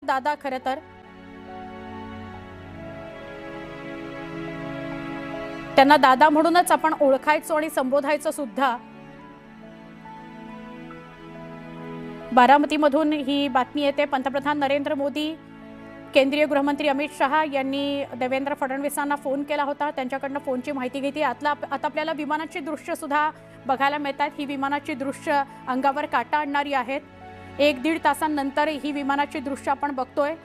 दादा खरं तर त्यांना दादा म्हणूनच आपण ओळखायचो आणि संबोधायचो सुद्धा। बारामतीमधून ही बातमी येते। पंतप्रधान नरेंद्र मोदी, केंद्रीय गृहमंत्री अमित शहा यांनी देवेंद्र फडणवीसांना फोन केला होता। त्यांच्याकडनं फोनची माहिती घेतली। आता आपल्याला विमानाची दृश्य सुद्धा बघायला मिळतात। ही विमानाची दृश्य अंगावर काटा आणणारी आहेत। 1-1.5 तासांनंतर ही विमानाची दृश्य आपण बघतोय।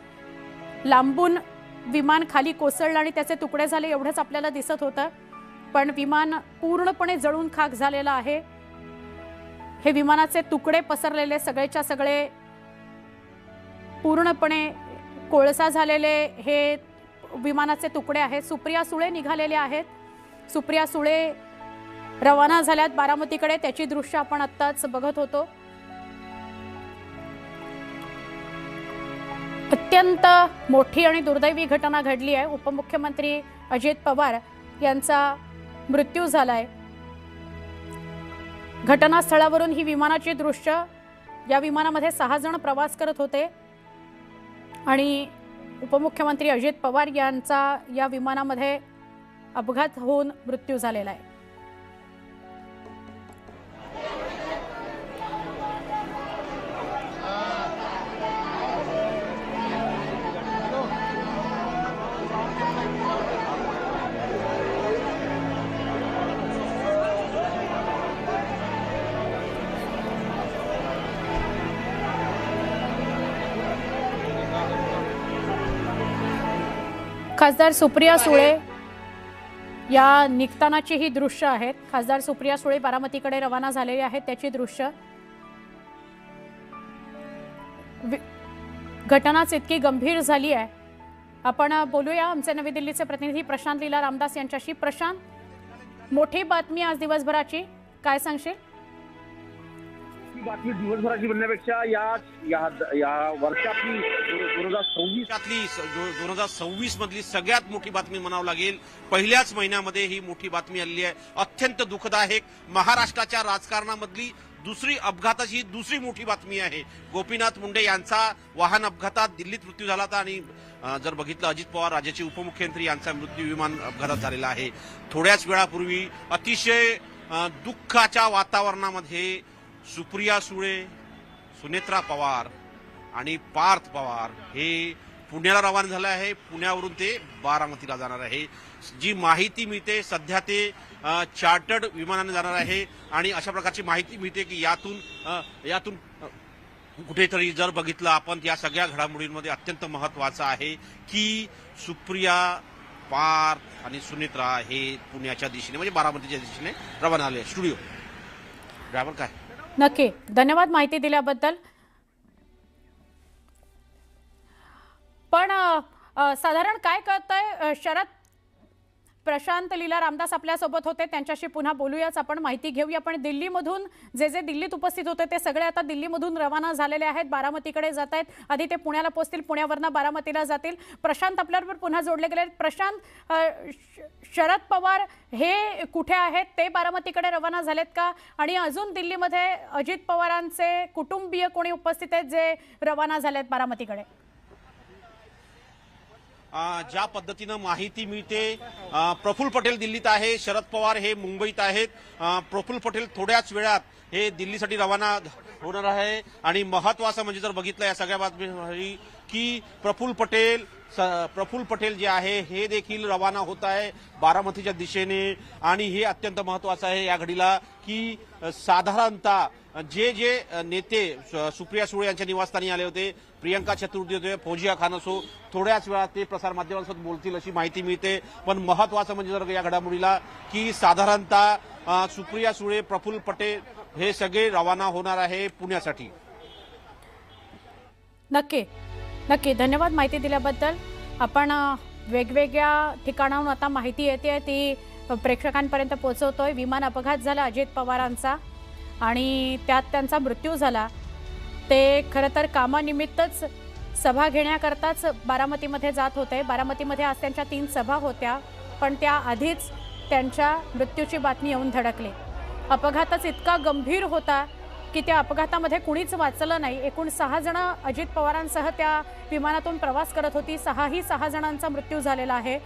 लांबून विमान खाली कोसळलं आणि त्याचे तुकडे झाले एवढंच आपल्याला दिसत होतं, पण विमान पूर्णपणे जळून खाक झालेलं आहे। हे विमानाचे तुकडे पसरलेले सगळेच्या सगळे पूर्णपणे कोळसा झालेले हे विमानाचे तुकडे आहेत। सुप्रिया सुळे निघालेले आहेत। सुप्रिया सुळे रवाना झाल्यात बारामतीकडे, त्याची दृश्य आपण आत्ताच बघत होतो। अत्यंत मोठी आणि दुर्दैवी घटना घडली आहे। उपमुख्यमंत्री अजित पवार यांचा मृत्यू झालाय। घटनास्थळावरून ही विमानाची दृश्य, या विमानामध्ये 6 जण प्रवास करत होते आणि उपमुख्यमंत्री अजित पवार यांचा या विमानामध्ये अपघात होऊन मृत्यू झालेला आहे। खासदार सुप्रिया सुळे या निघतानाची ही दृश्य आहेत। खासदार सुप्रिया सुळे बारामतीकडे रवाना झालेले आहेत, त्याची दृश्य। घटनाच इतकी गंभीर झाली आहे। आपण बोलूया आमचे नवी दिल्लीचे प्रतिनिधी प्रशांत लीला रामदास यांच्याशी। प्रशांत, मोठी बातमी आज दिवसभराची, काय सांगशील? बातमी दिवसभराची म्हणण्यापेक्षा या वर्षातली 2026 मधली सगळ्यात मोठी बातमी म्हणावं लागेल। पहिल्याच महिन्यामध्ये ही मोठी बातमी आलेली आहे। अत्यंत दुःखदायक, महाराष्ट्राच्या राजकारणामधली अपघाताची दुसरी मोठी बातमी आहे। गोपीनाथ मुंडे यांचा वाहन अपघातात दिल्लीत मृत्यू झाला होता आणि जर बघितलं अजित पवार राज्याचे उपमुख्यमंत्री यांचा मृत्यू विमान अपघातात झालेला आहे। थोड्याच वेळापूर्वी अतिशय दुःखाच्या वातावरणामध्ये सुप्रिया सुळे, सुनेत्रा पवार आणि पार्थ पवार हे पुण्याला रवाना झाले आहे। पुण्यावरून ते बारामतीला जाणार आहे। जी माहिती मिळते सध्या ते चार्टर्ड विमानाने जाणार आहे आणि अशा प्रकारची माहिती मिळते की यातून कुठेतरी जर बघितलं आपण या सगळ्या घडामोडींमध्ये अत्यंत महत्त्वाचं आहे की सुप्रिया, पार्थ आणि सुनेत्रा हे पुण्याच्या दिशेने म्हणजे बारामतीच्या दिशेने रवाना झाले। स्टुडिओ ड्रायव्हर काय? नक्की, धन्यवाद माहिती दिल्याबद्दल। पण साधारण काय कळतंय शरद? प्रशांत लीला रामदास आपल्या सोबत होते, त्यांच्याशी पुन्हा बोलूयाच, आपण माहिती घेऊया। पण दिल्लीमधून जे दिल्लीत उपस्थित होते ते सगळे आता दिल्लीमधून रवाना झालेले आहेत, बारामतीकडे जात आहेत। आधी ते पुण्याला पोहोचतील, पुण्यावरनं बारामतीला जातील। प्रशांत आपल्याबरोबर पुन्हा जोडले गेले। प्रशांत, शरद पवार हे कुठे आहेत? ते बारामतीकडे रवाना झालेत का? आणि अजून दिल्लीमध्ये अजित पवारांचे कुटुंबीय कोणी उपस्थित आहेत जे रवाना झालेत बारामतीकडे? ज्या पद्धतीनं माहिती मिळते, प्रफुल्ल पटेल दिल्लीत आहे, शरद पवार हे मुंबईत आहेत। प्रफुल्ल पटेल थोड्याच वेळात हे दिल्लीसाठी रवाना होणार आहे आणि महत्त्वाचं म्हणजे जर बघितलं या सगळ्या बातमी की प्रफुल्ल पटेल जे आहे हे देखील रवाना होत आहे बारामतीच्या दिशेने। आणि हे अत्यंत महत्त्वाचं आहे या घडीला की साधारणतः जे नेते सुप्रिया सुळे यांच्या निवासस्थानी आले होते, प्रियंका चतुर्वेदी होते, फौजिया खान असो, थोड्याच वेळात ते प्रसारमाध्यमांसोबत बोलतील अशी माहिती मिळते। पण महत्त्वाचं म्हणजे जर या घडामोडीला की साधारणतः सुप्रिया सुळे, प्रफुल्ल पटेल हे सगळे रवाना होणार आहे पुण्यासाठी। नक्की नक्की, धन्यवाद माहिती दिल्याबद्दल। आपण वेगवेगळ्या ठिकाणाहून आता माहिती येते ती प्रेक्षकांपर्यंत पोहोचवतोय। विमान अपघात झाला अजित पवारांचा आणि त्यात त्यांचा मृत्यू झाला। ते खरं तर कामानिमित्तच सभा घेण्याकरताच बारामतीमध्ये जात होते। बारामतीमध्ये आज त्यांच्या 3 सभा होत्या, पण त्या आधीच त्यांच्या मृत्यूची बातमी येऊन धडकली। अपघातच इतका गंभीर होता की त्या अपघातामध्ये कुणीच वाचलं नाही. एकूण 6 जण अजित पवारांसह त्या विमानातून प्रवास करत होती. 6 जणांचा मृत्यू झालेला आहे.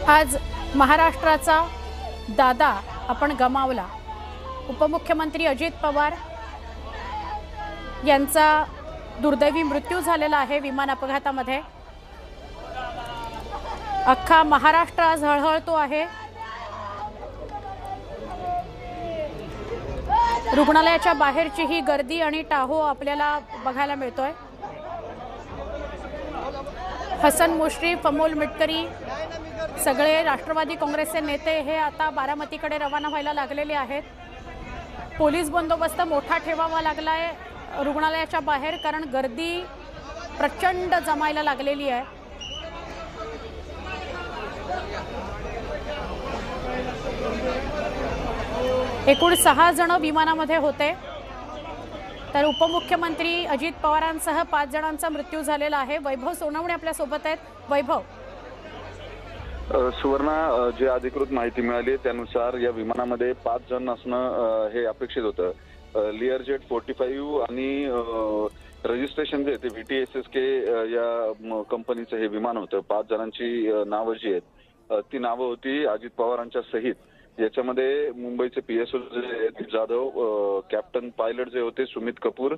आज महाराष्ट्राचा दादा आपण गमावला. उपमुख्यमंत्री अजित पवार यांचा दुर्दैवी मृत्यू झालेला आहे विमान अपघातामध्ये. अख्खा महाराष्ट्र आज हळहळतो आहे. रुग्णालयाच्या बाहेरची ही गर्दी आणि टाहो आपल्याला बघायला मिळतोय. हसन मुश्रीफ, अमोल मिटकरी सगळे राष्ट्रवादी काँग्रेसचे नेते हे आता बारामतीकडे रवाना व्हायला लागलेले आहेत. पोलीस बंदोबस्त मोठा ठेवावा लागलाय रुग्णालयाच्या बाहेर, कारण गर्दी प्रचंड जमायला लागलेली आहे. एकूण 6 जण विमानामध्ये होते, तर उपमुख्यमंत्री अजित पवारांसह 5 जणांचा मृत्यू झालेला आहे. वैभव सोनवणे आपल्या सोबत आहेत. वैभव. सुवर्णा, जे अधिकृत माहिती मिळाली त्यानुसार या विमानामध्ये 5 जण असणं हे अपेक्षित होतं. लिअरजेट 45 आणि रजिस्ट्रेशन जे ते VTSSK या कंपनीचं हे विमान होतं. 5 जणांची नावं जी आहेत ती नावं होती अजित पवारांच्या सहित. याच्यामध्ये मुंबईचे PSO जे जाधव, कॅप्टन पायलट जे होते सुमित कपूर,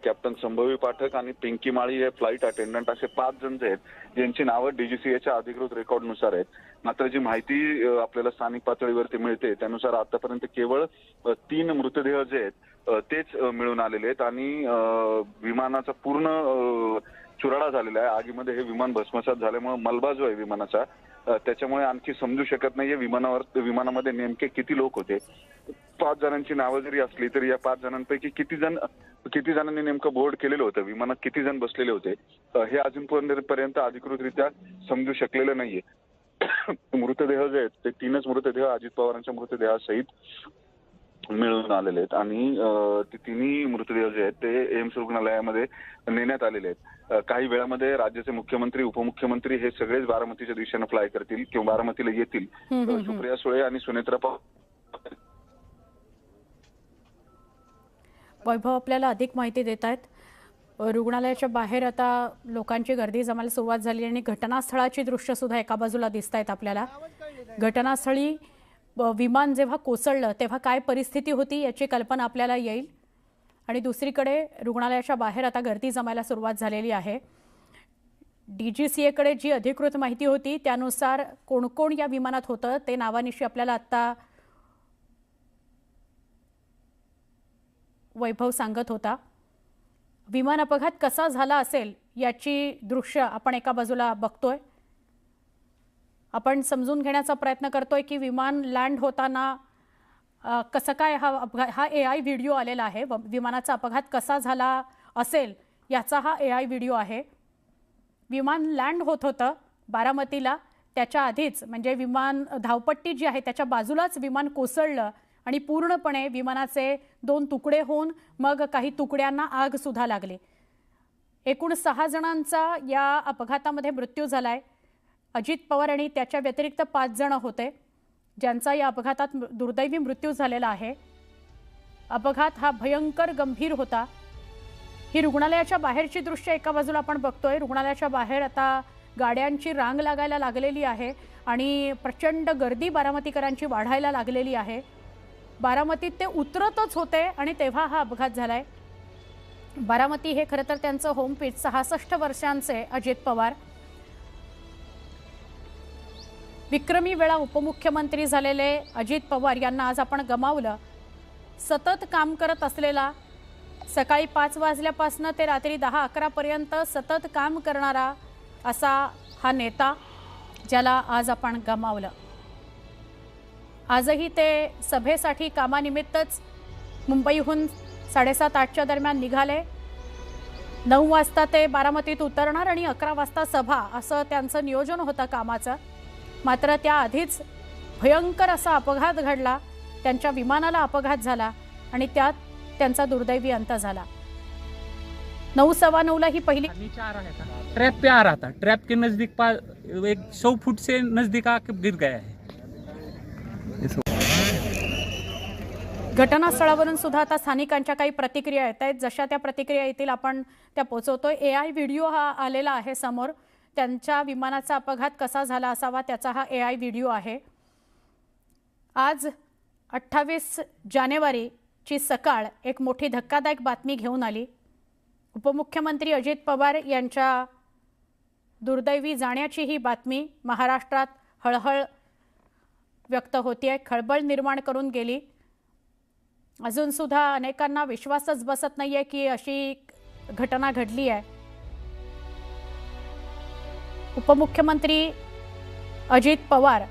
कॅप्टन संभवी पाठक आणि पिंकी माळी हे फ्लाईट अटेंडंट, असे 5 जण जे आहेत यांची नावं DGCAच्या अधिकृत रेकॉर्डनुसार आहेत. मात्र जी माहिती आपल्याला स्थानिक पातळीवरती मिळते त्यानुसार आतापर्यंत केवळ 3 मृतदेह जे आहेत तेच मिळून आलेले आहेत आणि विमानाचा पूर्ण चुराडा झालेला आहे. आगीमध्ये हे विमान भस्मसात झाल्यामुळे मलबा जो आहे विमानाचा त्याच्यामुळे आणखी समजू शकत नाहीये विमानामध्ये नेमके किती लोक होते. 5 जणांची नावं जरी असली तरी या 5 जणांपैकी किती जणांनी नेमकं बोर्ड केलेलं होतं, विमानात किती जण बसलेले होते हे अजूनपर्यंत अधिकृतरित्या समजू शकलेलं नाहीये. मृतदेह जे आहेत ते 3च मृतदेह अजित पवारांच्या मृतदेहासहित मिळून आलेले आहेत आणि ते 3ही मृतदेह जे आहेत ते एम्स रुग्णालयामध्ये नेण्यात आलेले आहेत. काही वेळामध्ये राज्याचे मुख्यमंत्री, उपमुख्यमंत्री हे सगळेच बारामतीच्या दिशेने फ्लाय करतील किंवा बारामतीला येतील. सुप्रिया सुळे आणि सुनेत्रा पवार. वैभव आपल्याला अधिक माहिती देत आहेत. रुग्णालयाच्या बाहेर आता लोकांची गर्दी जमायला सुरुवात झाली आणि घटनास्थळाची दृश्य सुद्धा एका बाजूला दिसत आहेत आपल्याला. घटनास्थळी विमान जेव्हा कोसळलं तेव्हा काय परिस्थिती होती याची कल्पना आपल्याला येईल. आणि दुसरीकडे रुग्णालयाच्या बाहेर आता गर्दी जमायला सुरुवात झालेली आहे. DGCAकडे जी अधिकृत माहिती होती त्यानुसार कोण कोण या विमानात होतं ते नावानिशी आपल्याला आता वैभव सांगत होता. विमान अपघात कसा झाला असेल याची दृश्य आपण एका बाजूला बघतोय. आपण समजून घेण्याचा प्रयत्न करतोय की विमान लँड होताना कसं काय हा AI व्हिडिओ आलेला आहे. विमानाचा अपघात कसा झाला असेल याचा हा AI व्हिडिओ आहे. विमान लँड होत होतं बारामतीला, त्याच्या आधीच म्हणजे विमान धावपट्टी जी आहे त्याच्या बाजूलाच विमान कोसळलं आणि पूर्णपणे विमानाचे 2 तुकडे होऊन मग काही तुकड्यांना आग सुद्धा लागली. एकूण 6 जणांचा या अपघातामध्ये मृत्यू झालाय. अजित पवार आणि त्याच्या व्यतिरिक्त 5 जण होते ज्यांचा या अपघातात दुर्दैवी मृत्यू झालेला आहे. अपघात हा भयंकर गंभीर होता. ही रुग्णालयाच्या बाहेरची दृश्य एका बाजूला आपण बघतोय. रुग्णालयाच्या बाहेर आता गाड्यांची रांग लागायला लागलेली आहे आणि प्रचंड गर्दी बारामतीकरांची वाढायला लागलेली आहे. बारामतीत ते उतरतच होते आणि तेव्हा हा अपघात झालाय. बारामती हे खरं तर त्यांचं होम पिच. 66 वर्षांचे अजित पवार विक्रमी वेळा उपमुख्यमंत्री झालेले अजित पवार यांना आज आपण गमावलं. सतत काम करत असलेला, सकाळी 5 वाजल्यापासून ते रात्री 10-11 पर्यंत सतत काम करणारा असा हा नेता ज्याला आज आपण गमावलं. आजही ते सभेसाठी कामानिमित्तच मुंबईहून 7:30-8च्या दरम्यान निघाले. 9 वाजता ते बारामतीत उतरणार आणि 11 वाजता सभा, असं त्यांचं नियोजन होतं कामाचं. मात्र त्याआधीच भयंकर असा अपघात घडला. त्यांच्या विमानाला अपघात झाला आणि त्यात त्यांचा दुर्दैवी अंत झाला. 9:15 ही पहिली नीचे आ रहा था, ट्रैप पे आ रहा था, ट्रैप के नजदीक 100 फुट से नजदीक आके गिर गया है. घटनास्थळावरून सुद्धा आता स्थानिकांच्या काही प्रतिक्रिया येत आहेत. जशा त्या प्रतिक्रिया येतील आपण त्या पोहोचवतोय. AI व्हिडिओ हा आलेला आहे समोर. त्यांच्या विमानाचा अपघात कसा झाला असावा त्याचा हा AI व्हिडिओ आहे. आज 28 जानेवारीची सकाळ एक मोठी धक्कादायक बातमी घेऊन आली. उपमुख्यमंत्री अजित पवार यांच्या दुर्दैवी जाण्याची ही बातमी महाराष्ट्रात हळहळ व्यक्त होतीये, खळबळ निर्माण करून गेली. अजून सुद्धा अनेकांना विश्वासच बसत नाहीये की अशी घटना घडली आहे. उपमुख्यमंत्री अजित पवार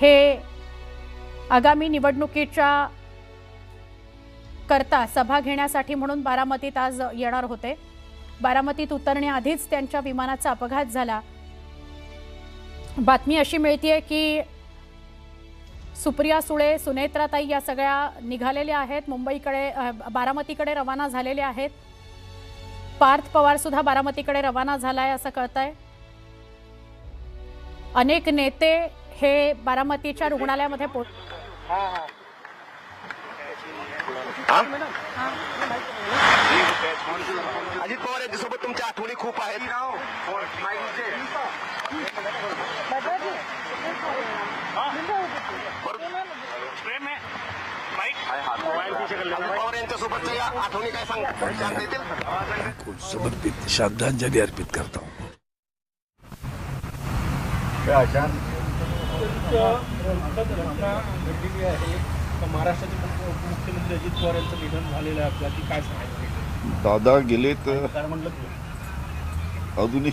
हे आगामी निवडणुकीच्या करता सभा घेण्यासाठी म्हणून बारामतीत आज येणार होते. बारामतीत उतरण्याआधीच त्यांच्या विमानाचा अपघात झाला. बातमी अशी मिळतीये की सुप्रिया सुळे, सुनेत्राताई या सगळ्या निघालेल्या आहेत, मुंबईकडे बारामतीकडे रवाना झालेल्या आहेत. पार्थ पवार सुद्धा बारामतीकडे रवाना झालाय असं कळतंय. अनेक नेते हे बारामतीच्या रुग्णालयामध्ये अजित पवार यांच्यासोबत तुमच्या आठवणी खूप आहेत. पवार यांच्यासोबतच्या या आठवणी काय सांगता येतील? समर्पित श्रद्धांजली अर्पित करता हूं. महाराष्ट्राचे मुख्यमंत्री अजित पवार यांचं निधन झालेलं आहे. आपल्याला काय सांगायचं? दादा गेलेत अजूनही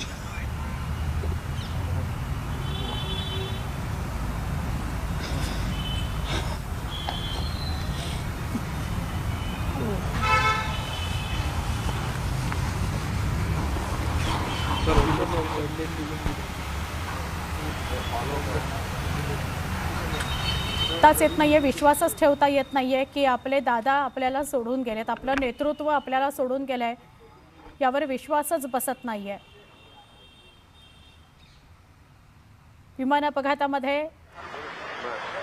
ताच येत नाहीये, विश्वासच ठेवता येत नाहीये की आपले दादा आपल्याला सोडून गेलेत, आपलं नेतृत्व आपल्याला सोडून गेलंय, यावर विश्वासच बसत नाहीये. विमान अपघातामध्ये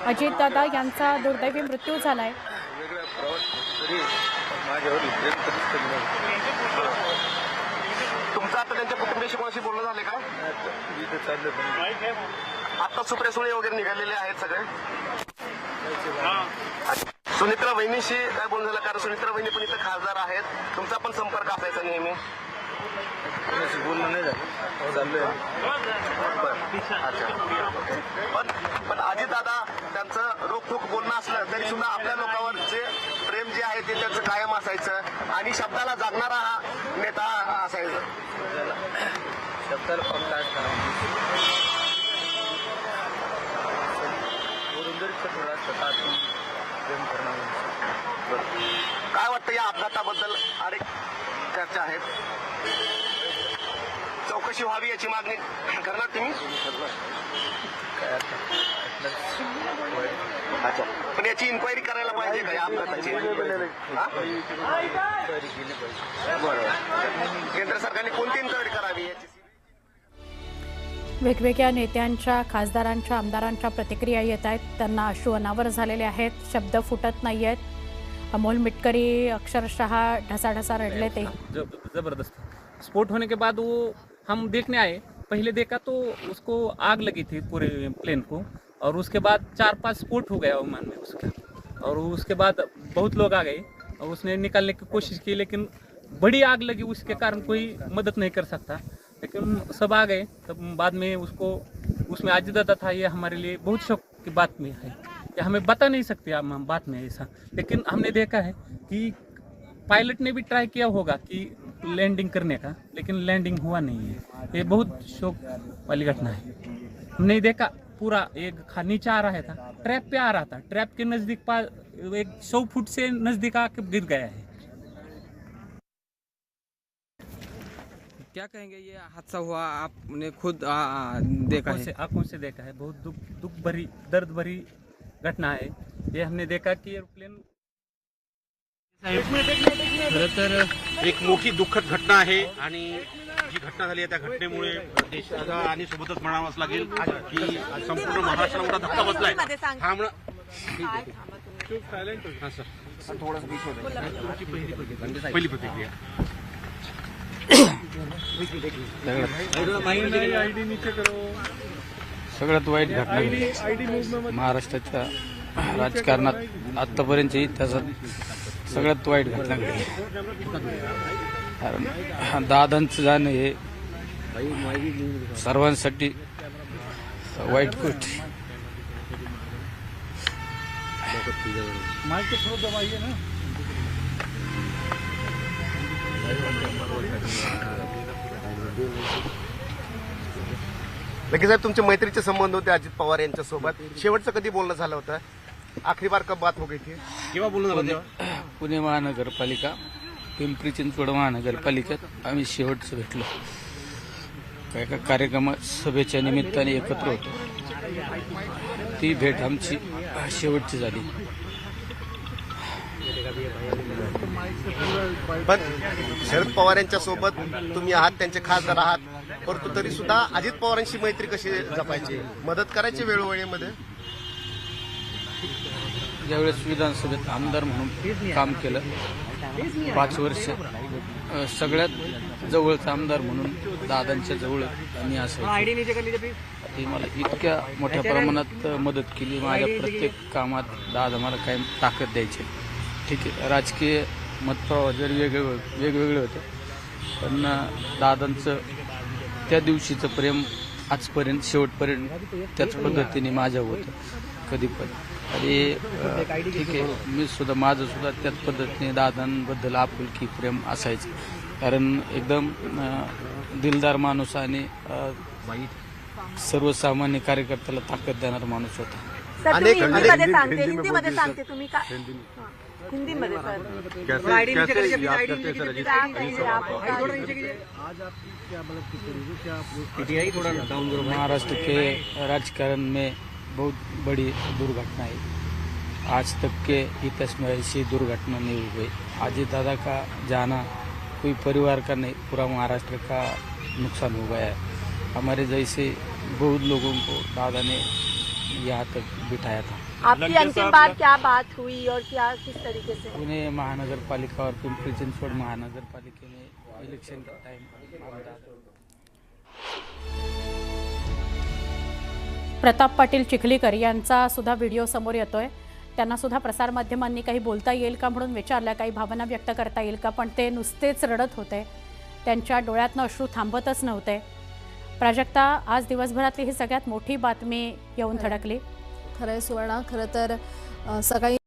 अजितदादा यांचा दुर्दैवी मृत्यू झालाय. तुमचं आता त्यांच्या कुटुंबियाशी कोणाशी बोलणं झाले का? आता सुप्रिया सुळे वगैरे निघालेले आहेत सगळे. सुनित्रा वहिनीशी काय बोलणं झालं? कारण सुनित्रा वहिनी पण इथं खासदार आहेत, तुमचा पण संपर्क असायचा नेहमी. बोलणं नाही झालं. पण अजितदादा त्यांचं रोखोक बोलणं असलं तरी सुद्धा आपल्या लोकांवरचे प्रेम जे आहे ते त्यांचं कायम असायचं आणि शब्दाला जागणारा हा नेता असायचा. काय वाटतं या अपघाताबद्दल? अनेक चर्चा आहेत, चौकशी व्हावी याची मागणी करणार तुम्ही? अच्छा, पण याची इन्क्वायरी करायला पाहिजे का या अपघाताची? बरोबर, केंद्र सरकारने कोणती इन्क्वायरी करावी याची? वेगवेगळ्या नेत्यांच्या, खासदारांच्या, आमदारांच्या प्रतिक्रिया येत आहेत. त्यांना अश्रू अनावर झालेले आहेत, शब्द फुटत नाही आहेत. अमोल मिटकरी अक्षरशः ढसाढसा रडले. ते जबरदस्त स्फोट होने के बाद वो हम देखने आए, पहले देखा तो उसको आग लगी थी पूरे प्लेन को, और उसके बाद 4-5 स्फोट हो गया विमान में उसका, और उसके बाद बहुत लोग आ गए और उसने निकालने की कोशिश की, लेकिन बड़ी आग लगी, उसके कारण कोई मदद नहीं कर सकता. लेकिन सब आ गए. तब बाद में उसको उसमें अजितदादा था. ये हमारे लिए बहुत शौक की बात में है कि हमें बता नहीं सकते हम बात में ऐसा, लेकिन हमने देखा है कि पायलट ने भी ट्राई किया होगा कि लैंडिंग करने का, लेकिन लैंडिंग हुआ नहीं है. ये बहुत शौक वाली घटना है. हमने देखा पूरा एक नीचे आ रहा था, ट्रैप पे आ रहा था, ट्रैप के नज़दीक 100 फुट से नज़दीक आके गिर गया है. क्या कहेंगे? ये हादसा हुआ, आपने खुद देखा है? आंखों से देखा है. बहुत दुख भरी, दर्द भरी घटना है. ये हमने देखा कि एरोप्लेन खरं तर एक मोठी दुःखद घटना आहे आणि जी घटना झाली आहे त्या घटनेमुळे देशाला आणि सोबतच म्हणावंच लागेल की संपूर्ण महाराष्ट्राला मोठा धक्का बसलाय. पहिली प्रतिक्रिया सगळ्यात वाईट घटना घडली महाराष्ट्राच्या राजकारणात आतापर्यंतच्या इतिहासात सगळ्यात वाईट घटना घडली. कारण दादांचं जाणं हे सर्वांसाठी वाईट गोष्ट आहे. नक्कीच साहेब, तुमचे मैत्रीचे संबंध होते अजित पवार यांच्यासोबत. शेवटचं कधी बोलणं झालं होतं? आखरी बार कब बात हो गई थी? केव्हा बोलणं झालं तेव्हा? पुणे महानगरपालिका, पिंपरी चिंचवड महानगरपालिकेत आम्ही शेवटचं भेटलो. एका कार्यक्रमात सभेच्या निमित्ताने एकत्र होतो. ती भेट आमची शेवटची झाली. पण शरद पवार यांच्या सोबत तुम्ही आहात, त्यांचे खासदार आहात, परंतु तरी सुद्धा अजित पवारांशी मैत्री कशी जपायची? मदत करायची वेळोवेळीमध्ये? ज्यावेळेस विधानसभेत आमदार म्हणून काम केलं 5 वर्ष, सगळ्यात जवळचा आमदार म्हणून दादांच्या जवळ मी असायचो. ती मला इतक्या मोठ्या प्रमाणात मदत केली. माझ्या प्रत्येक कामात दादा मला कायम ताकद द्यायचे. ठीक आहे, राजकीय मतप्रवाह जर वेगवेगळे होते, पण दादांचं त्या दिवशीचं प्रेम आजपर्यंत शेवटपर्यंत त्याच पद्धतीने माझ्यावर होतं कधी पण. आणि ठीक आहे, मी सुद्धा माझं सुद्धा त्याच पद्धतीने दादांबद्दल आपुलकी प्रेम असायचं. कारण एकदम दिलदार माणूस आणि सर्वसामान्य कार्यकर्त्याला ताकद देणारा माणूस होता. हिंदीमध्ये सांगते तुम्ही का हिंदीमध्ये महाराष्ट्र के राजकारण में बहुत बड़ी दुर्घटना है. आज तक के इतिहास में ऐसी दुर्घटना नहीं हुई गई. अजित दादा का जाना कोई परिवार का नहीं, पूरा महाराष्ट्र का नुकसान हो गया है. हमारे जैसे बहुत लोगों को दादा ने यहाँ तक बिठाया था. आपकी अंतिम बार क्या बात हुई और क्या किस तरीके से? पुणे महानगर पालिका और पिंपरी चिंचवड महानगर पालिका में इलेक्शन का टाइम प्रताप पाटील चिखलीकर यांचा सुद्धा व्हिडिओ समोर येतोय. त्यांना सुद्धा प्रसारमाध्यमांनी काही बोलता येईल का म्हणून विचारलं, काही भावना व्यक्त करता येईल का, पण ते नुसतेच रडत होते. त्यांच्या डोळ्यातनं अश्रू थांबतच नव्हते. प्राजक्ता, आज दिवसभरातली ही सगळ्यात मोठी बातमी येऊन धडकली. खरंय सुवर्णा, खरं तर सकाळी